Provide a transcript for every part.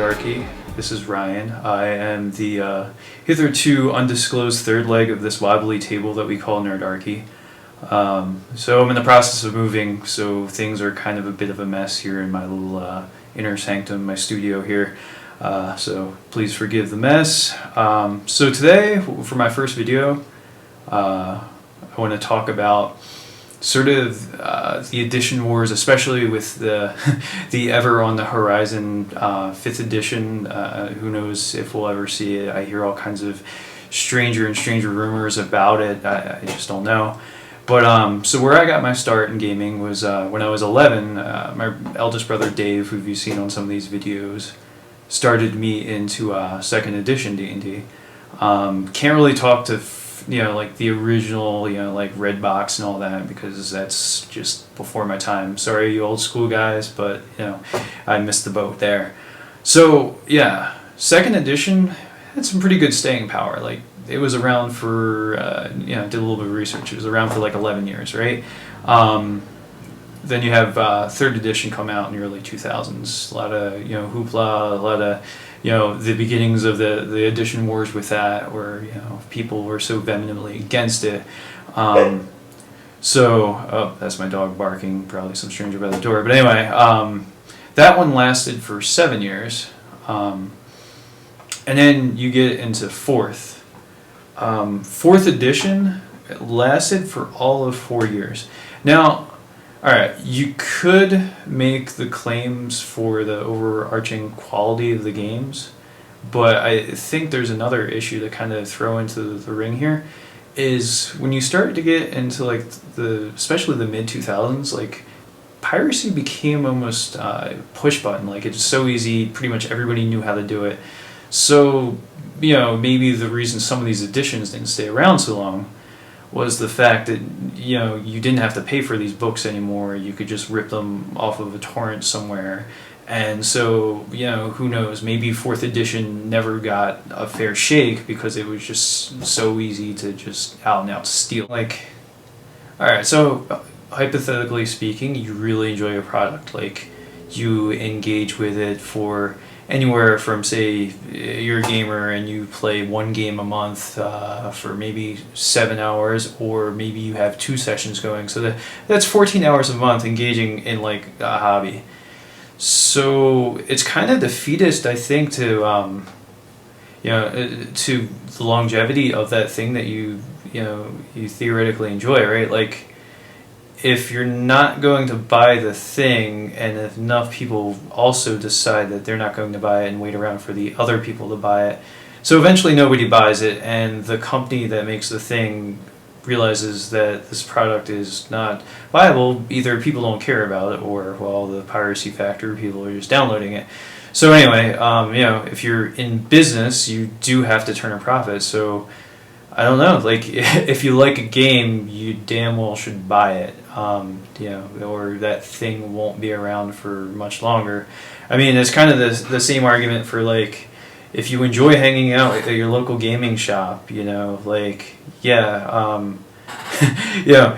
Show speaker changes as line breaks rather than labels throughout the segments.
Nerdarchy. This is Ryan. I am the hitherto undisclosed third leg of this wobbly table that we call Nerdarchy. So I'm in the process of moving, so things are kind of a bit of a mess here in my little inner sanctum, my studio here. So please forgive the mess. So today, for my first video, I want to talk about sort of the Edition Wars, especially with the the ever on the horizon 5th edition. Who knows if we'll ever see it? I hear all kinds of stranger and stranger rumors about it. I just don't know. But so where I got my start in gaming was when I was 11. My eldest brother Dave, who you've seen on some of these videos, started me into 2nd edition D&D. Can't really talk to like the original, like Red Box and all that, because that's just before my time. Sorry, you old school guys, but I missed the boat there. So yeah, 2nd edition had some pretty good staying power. Like, it was around for did a little bit of research. It was around for like 11 years, right? Then you have 3rd edition come out in the early 2000s. A lot of hoopla, a lot of the beginnings of the Edition Wars with that, where people were so vehemently against it. So that's my dog barking, probably some stranger by the door. But anyway, that one lasted for 7 years, and then you get into 4th. 4th edition lasted for all of 4 years. Now, all right, you could make the claims for the overarching quality of the games, but I think there's another issue to kind of throw into the ring here, is when you start to get into like especially the mid 2000s, like piracy became almost push button. Like, it's so easy, pretty much everybody knew how to do it. So maybe the reason some of these editions didn't stay around so long was the fact that you didn't have to pay for these books anymore. You could just rip them off of a torrent somewhere. And so who knows, maybe 4th edition never got a fair shake because it was just so easy to just out and out steal. Like, alright, so hypothetically speaking, you really enjoy a product, like you engage with it for anywhere from, say, you're a gamer and you play 1 game a month for maybe 7 hours, or maybe you have 2 sessions going, so that's 14 hours a month engaging in like a hobby. So it's kind of defeatist, I think, to to the longevity of that thing that you theoretically enjoy, right? Like, if you're not going to buy the thing, and if enough people also decide that they're not going to buy it and wait around for the other people to buy it, so eventually nobody buys it, and the company that makes the thing realizes that this product is not viable. Either people don't care about it, or, well, the piracy factor, people are just downloading it. So anyway, if you're in business, you do have to turn a profit. So I don't know, like, if you like a game, you damn well should buy it, or that thing won't be around for much longer. I mean, it's kind of the same argument for, like, if you enjoy hanging out at your local gaming shop, like, yeah,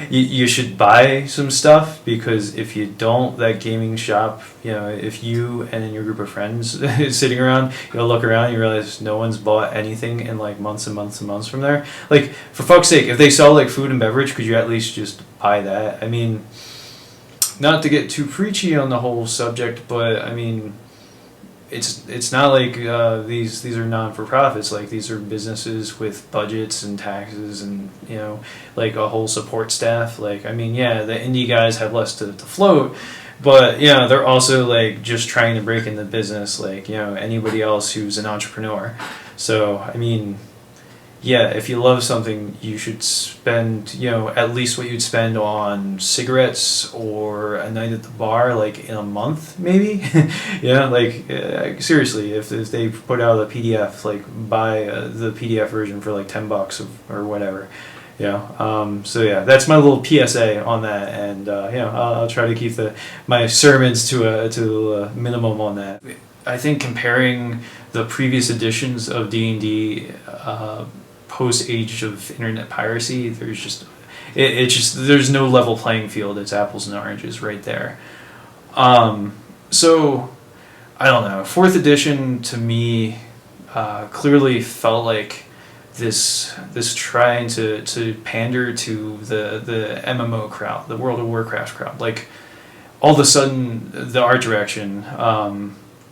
you should buy some stuff, because if you don't, that gaming shop, if you and your group of friends sitting around, look around, you realize no one's bought anything in like months and months and months from there. Like, for fuck's sake, if they sell like food and beverage, could you at least just buy that? I mean, not to get too preachy on the whole subject, but I mean, it's not like these are non-for-profits. Like, these are businesses with budgets and taxes and like a whole support staff. Like, I mean, yeah, the indie guys have less to float, but they're also like just trying to break into business like anybody else who's an entrepreneur. So I mean, yeah, if you love something, you should spend, at least what you'd spend on cigarettes or a night at the bar, like, in a month, maybe. Like, seriously, if they put out a PDF, like, buy the PDF version for like $10 or whatever. So yeah, that's my little PSA on that, and I'll try to keep my sermons to a minimum on that. I think comparing the previous editions of D&D post age of internet piracy, there's no level playing field. It's apples and oranges right there. So I don't know. Fourth edition to me clearly felt like this trying to pander to the MMO crowd, the World of Warcraft crowd. Like all of a sudden, the art direction,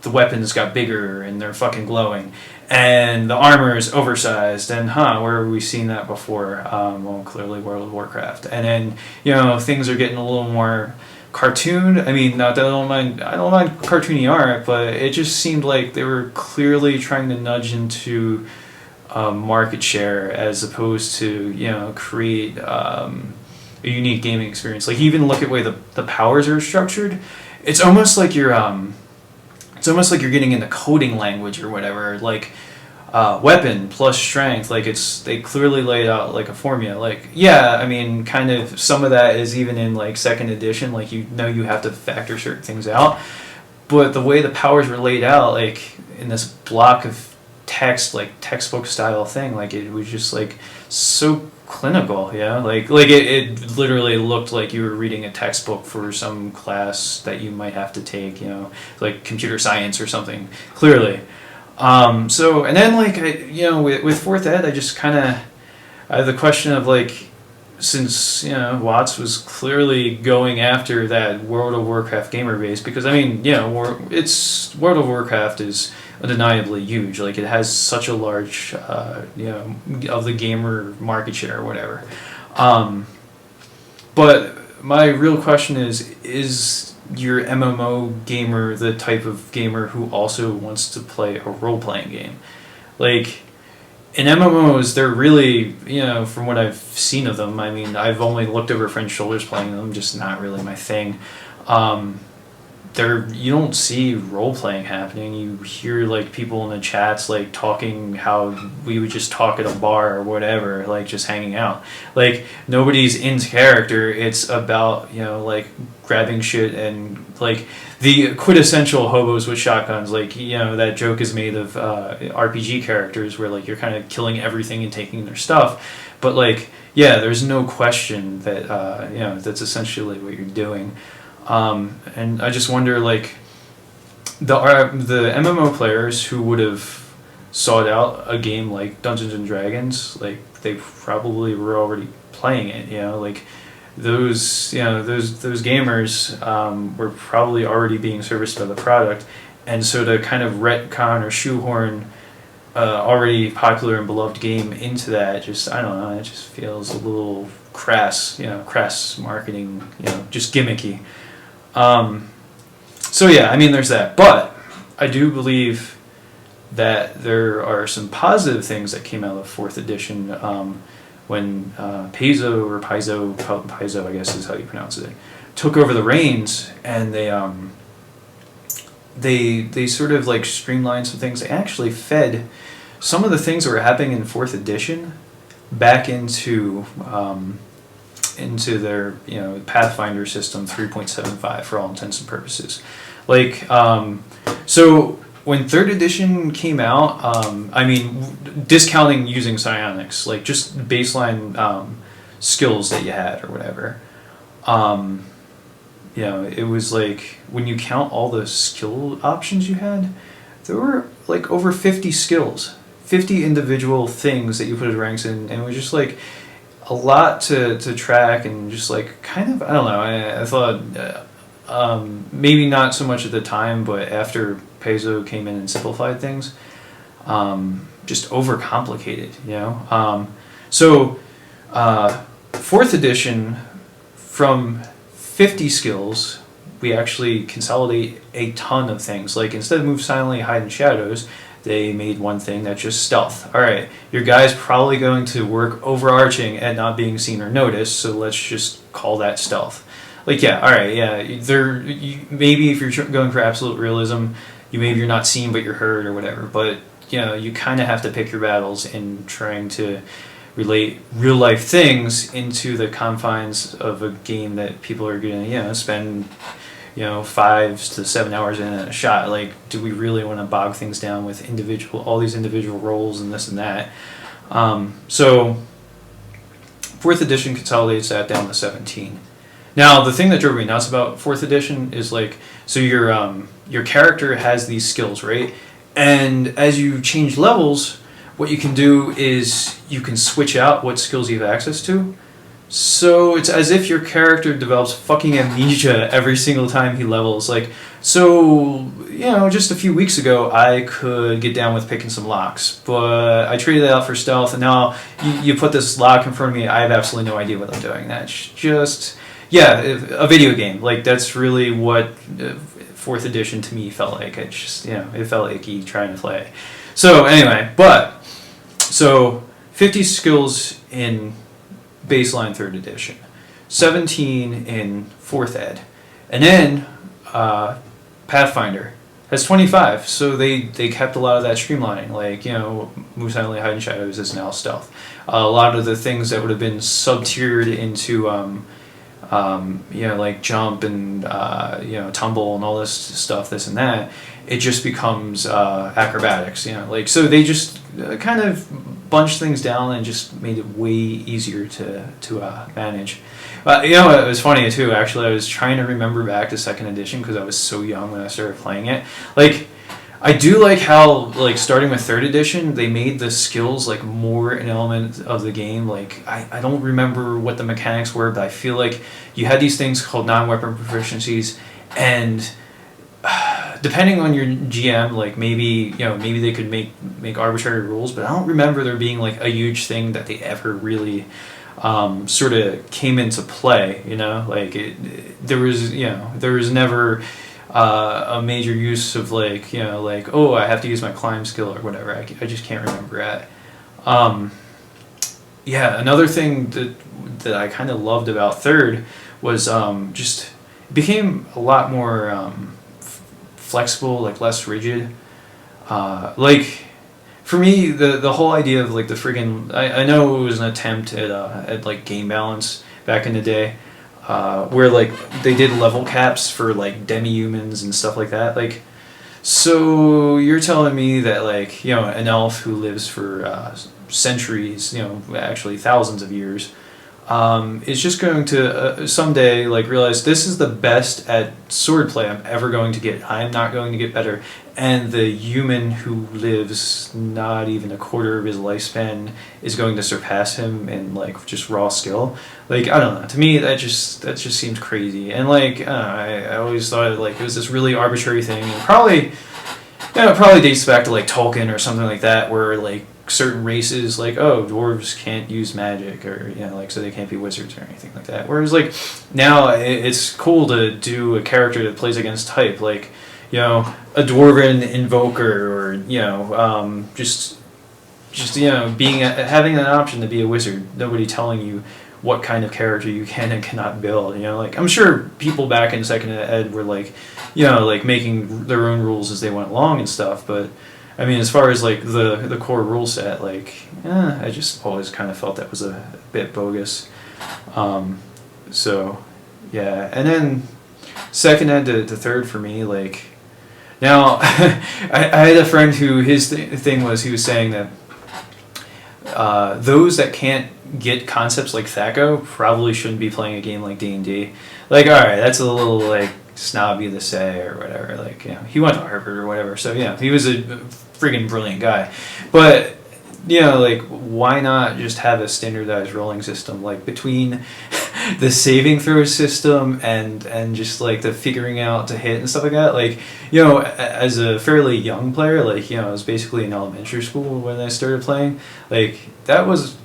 the weapons got bigger and they're fucking glowing, and the armor is oversized. And where have we seen that before? Well, clearly World of Warcraft. And then things are getting a little more cartoon. I mean, not that I don't mind cartoony art, but it just seemed like they were clearly trying to nudge into market share as opposed to create a unique gaming experience. Like, even look at the way the powers are structured. It's almost like you're getting into coding language or whatever. Like weapon plus strength. Like they clearly laid out like a formula. Like, yeah, I mean, kind of some of that is even in like second edition. Like, you have to factor certain things out, but the way the powers were laid out, like in this block of text, like textbook style thing, like it was just like so clinical. Like it literally looked like you were reading a textbook for some class that you might have to take, like computer science or something, clearly. So, and then like with fourth ed, I just kind of I have the question of like, since Watts was clearly going after that World of Warcraft gamer base, because I mean it's World of Warcraft is undeniably huge. Like, it has such a large of the gamer market share or whatever. But my real question is your MMO gamer the type of gamer who also wants to play a role-playing game? Like, in MMOs, they're really, from what I've seen of them, I mean, I've only looked over friends' shoulders playing them, just not really my thing. You don't see role-playing happening. You hear, like, people in the chats, like, talking how we would just talk at a bar or whatever, like, just hanging out. Like, nobody's in character. It's about, like, grabbing shit and, like, the quintessential hobos with shotguns. Like, that joke is made of RPG characters where, like, you're kind of killing everything and taking their stuff. But, like, yeah, there's no question that, that's essentially what you're doing. And I just wonder, like, the MMO players who would have sought out a game like Dungeons and Dragons, like, they probably were already playing it. Like those gamers were probably already being serviced by the product, and so to kind of retcon or shoehorn already popular and beloved game into that, just, I don't know, it just feels a little crass marketing, just gimmicky. So yeah, I mean, there's that, but I do believe that there are some positive things that came out of fourth edition when Paizo, I guess is how you pronounce it, took over the reins, and they sort of like streamlined some things. They actually fed some of the things that were happening in fourth edition back into their Pathfinder system 3.75 for all intents and purposes. Like, so when third edition came out, I mean, discounting using psionics, like just baseline skills that you had or whatever, it was like, when you count all the skill options you had, there were like over 50 skills, 50 individual things that you put ranks in, and it was just like a lot to track, and just like kind of, I don't know, I thought maybe not so much at the time, but after Paizo came in and simplified things, just overcomplicated, So fourth edition, from 50 skills, we actually consolidate a ton of things. Like, instead of move silently, hide in shadows, they made one thing that's just stealth. All right, your guy's probably going to work overarching at not being seen or noticed, so let's just call that stealth. Like, yeah, all right, yeah. Maybe if you're going for absolute realism, maybe you're not seen but you're heard or whatever. But you kind of have to pick your battles in trying to relate real life things into the confines of a game that people are going to spend 5 to 7 hours in a shot. Like, do we really want to bog things down with all these individual roles and this and that? So fourth edition consolidates that down to 17. Now, the thing that drove me nuts about fourth edition is, like, so your your character has these skills, right? And as you change levels, what you can do is you can switch out what skills you have access to. So it's as if your character develops fucking amnesia every single time he levels. Like, so, just a few weeks ago, I could get down with picking some locks, but I traded it out for stealth, and now you put this lock in front of me, I have absolutely no idea what I'm doing. That's just, a video game. Like, that's really what 4th edition to me felt like. It just, it felt icky trying to play. So, anyway, so 50 skills in baseline 3rd edition, 17 in 4th ed, and then Pathfinder has 25, so they kept a lot of that streamlining, like, Move Silently, Hide in Shadows is now stealth. A lot of the things that would have been sub-tiered into, like jump and, tumble and all this stuff, this and that, it just becomes acrobatics, so they just kind of bunched things down and just made it way easier to manage. It was funny too, actually. I was trying to remember back to 2nd edition because I was so young when I started playing it. Like, I do like how, like, starting with 3rd edition, they made the skills, like, more an element of the game. Like, I don't remember what the mechanics were, but I feel like you had these things called non-weapon proficiencies, and depending on your GM, like, maybe they could make arbitrary rules, but I don't remember there being, like, a huge thing that they ever really sort of came into play, like, there was never a major use of, like, oh, I have to use my climb skill or whatever. I just can't remember it. Another thing that I kind of loved about 3rd was just it became a lot more flexible, like less rigid. Like, for me, the whole idea of, like, the friggin', I know it was an attempt at like game balance back in the day, where, like, they did level caps for, like, demi-humans and stuff like that. Like, so you're telling me that, like, an elf who lives for centuries, actually thousands of years, is just going to someday, like, realize this is the best at swordplay I'm ever going to get. I'm not going to get better. And the human who lives not even a quarter of his lifespan is going to surpass him in, like, just raw skill. Like, I don't know. To me, that just seems crazy. And, like, I always thought, like, it was this really arbitrary thing. And probably, it probably dates back to, like, Tolkien or something like that, where, like, certain races, like, oh, dwarves can't use magic, or, like, so they can't be wizards or anything like that. Whereas, like, now it's cool to do a character that plays against type, like, a dwarven invoker, or, just being having an option to be a wizard. Nobody telling you what kind of character you can and cannot build. Like, I'm sure people back in 2nd ed were, like, like, making their own rules as they went along and stuff, but I mean, as far as, like, the core rule set, like, I just always kind of felt that was a bit bogus. So, yeah. And then 2nd ed to 3rd for me, like, now, I had a friend who his thing was, he was saying that those that can't get concepts like THAC0 probably shouldn't be playing a game like D&D. Like, alright, that's a little, like, snobby to say or whatever. Like, he went to Harvard or whatever, so, he was a friggin' brilliant guy. But, like, why not just have a standardized rolling system, like, between the saving throw system and just, like, the figuring out to hit and stuff like that. Like, as a fairly young player, like, I was basically in elementary school when I started playing, like, that was,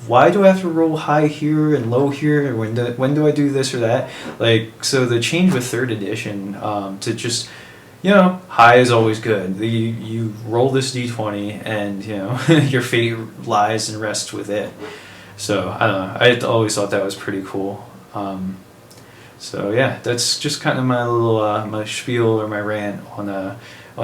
why do I have to roll high here and low here, or when do I do this or that? Like, so the change with 3rd edition to just, high is always good. You roll this d20 and, your fate lies and rests with it. So, I don't know, I always thought that was pretty cool. So yeah, that's just kind of my little my spiel or my rant on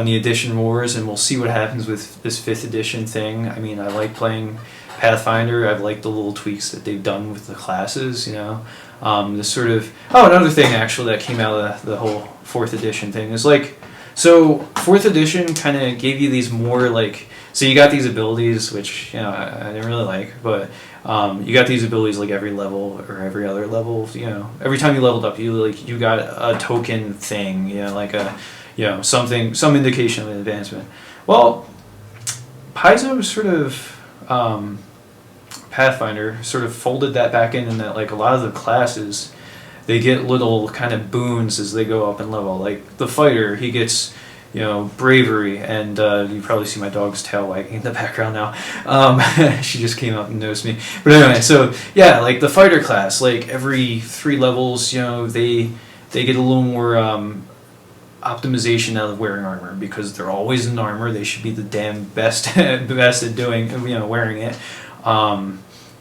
the Edition Wars, and we'll see what happens with this 5th edition thing. I mean, I like playing Pathfinder. I've liked the little tweaks that they've done with the classes, the sort of, another thing actually that came out of the whole 4th edition thing is, like, so 4th edition kind of gave you these more, like, so you got these abilities, which, I didn't really like, but you got these abilities, like, every level or every other level, every time you leveled up, you got a token thing, like a, some indication of an advancement. Well, Paizo sort of Pathfinder sort of folded that back in that like a lot of the classes, they get little kind of boons as they go up in level. Like the fighter, he gets bravery, and you probably see my dog's tail wagging in the background now. She just came up and noticed me. But anyway, so yeah, like the fighter class, like every 3 levels, they get a little more optimization out of wearing armor, because they're always in armor. They should be the damn best at doing wearing it.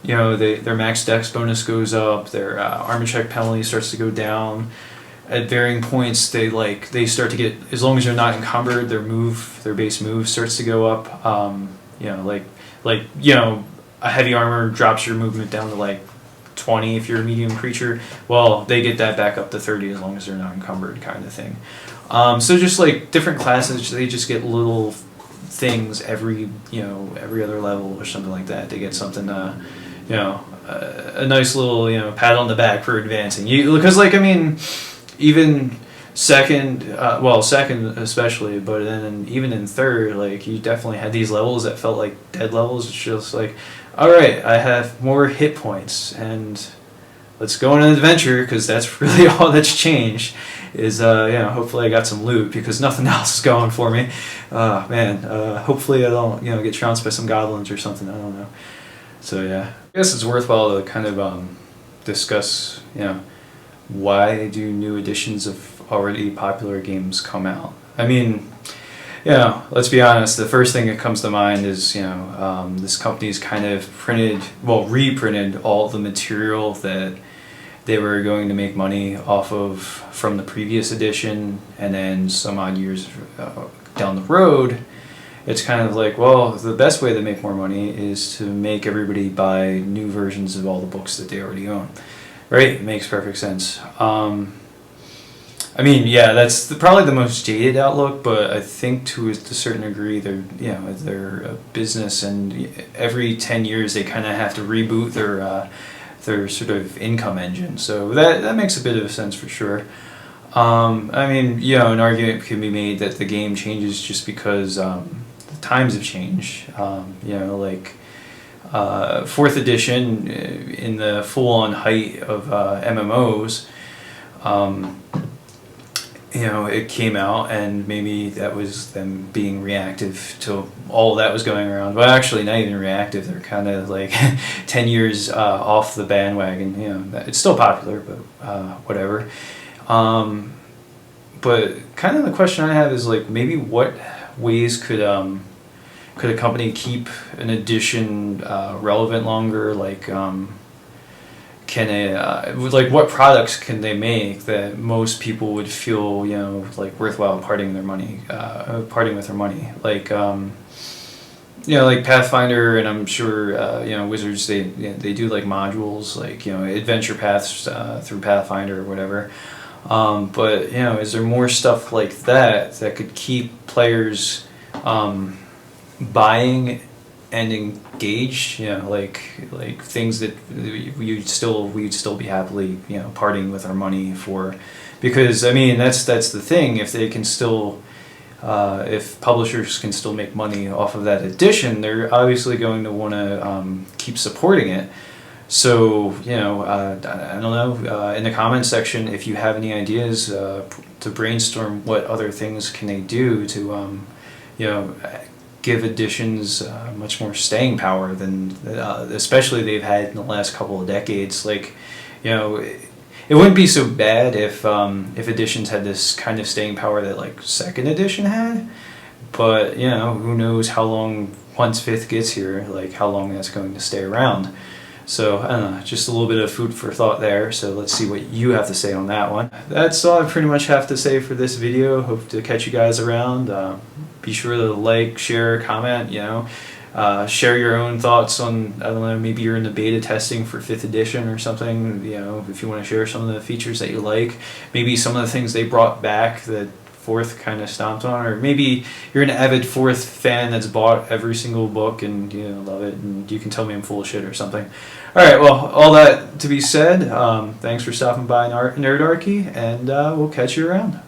Their max dex bonus goes up. Their armor check penalty starts to go down. At varying points, they start to get, as long as you're not encumbered, their base move starts to go up. A heavy armor drops your movement down to like 20 if you're a medium creature. Well, they get that back up to 30 as long as they're not encumbered, kind of thing. So just like different classes, they just get little things every other level or something like that. They get something, a nice little pat on the back for advancing. Because even second especially, but then even in third, like you definitely had these levels that felt like dead levels. It's just like, all right, I have more hit points, and let's go on an adventure, because that's really all that's changed. Is hopefully I got some loot, because nothing else is going for me. Hopefully I don't get trounced by some goblins or something. I don't know. So yeah, I guess it's worthwhile to kind of discuss why do new editions of already popular games come out. I mean, let's be honest, the first thing that comes to mind is this company's kind of reprinted all the material that they were going to make money off of from the previous edition, and then some odd years down the road, it's kind of like, well, the best way to make more money is to make everybody buy new versions of all the books that they already own. Right? It makes perfect sense. That's probably the most jaded outlook, but I think to a certain degree, they're a business, and every 10 years they kind of have to reboot their sort of income engine. So that makes a bit of sense for sure. An argument can be made that the game changes just because the times have changed. Fourth edition, in the full-on height of MMOs, it came out, and maybe that was them being reactive to all that was going around. Well, actually, not even reactive. They're kind of like 10 years off the bandwagon. It's still popular, but whatever. But kind of the question I have is like, maybe what ways could a company keep an edition relevant longer? Like, what products can they make that most people would feel worthwhile parting with their money? Like Pathfinder, and I'm sure Wizards, they do like modules, like adventure paths through Pathfinder or whatever. But is there more stuff like that could keep players buying and engaged, like things that we'd still be happily parting with our money for? Because that's the thing. If they can still if publishers can still make money off of that edition, they're obviously going to want to keep supporting it. So I don't know, in the comments section, if you have any ideas to brainstorm what other things can they do to give editions much more staying power than especially they've had in the last couple of decades. Like, it wouldn't be so bad if editions had this kind of staying power that like second edition had, but who knows how long once fifth gets here, like how long that's going to stay around. So I don't know, just a little bit of food for thought there. So let's see what you have to say on that one. That's all I pretty much have to say for this video. Hope to catch you guys around. Be sure to like, share, comment, share your own thoughts on, I don't know, maybe you're in the beta testing for 5th edition or something, if you want to share some of the features that you like, maybe some of the things they brought back that 4th kind of stomped on, or maybe you're an avid 4th fan that's bought every single book and love it, and you can tell me I'm full of shit or something. Alright, well, all that to be said, thanks for stopping by Nerdarchy, and we'll catch you around.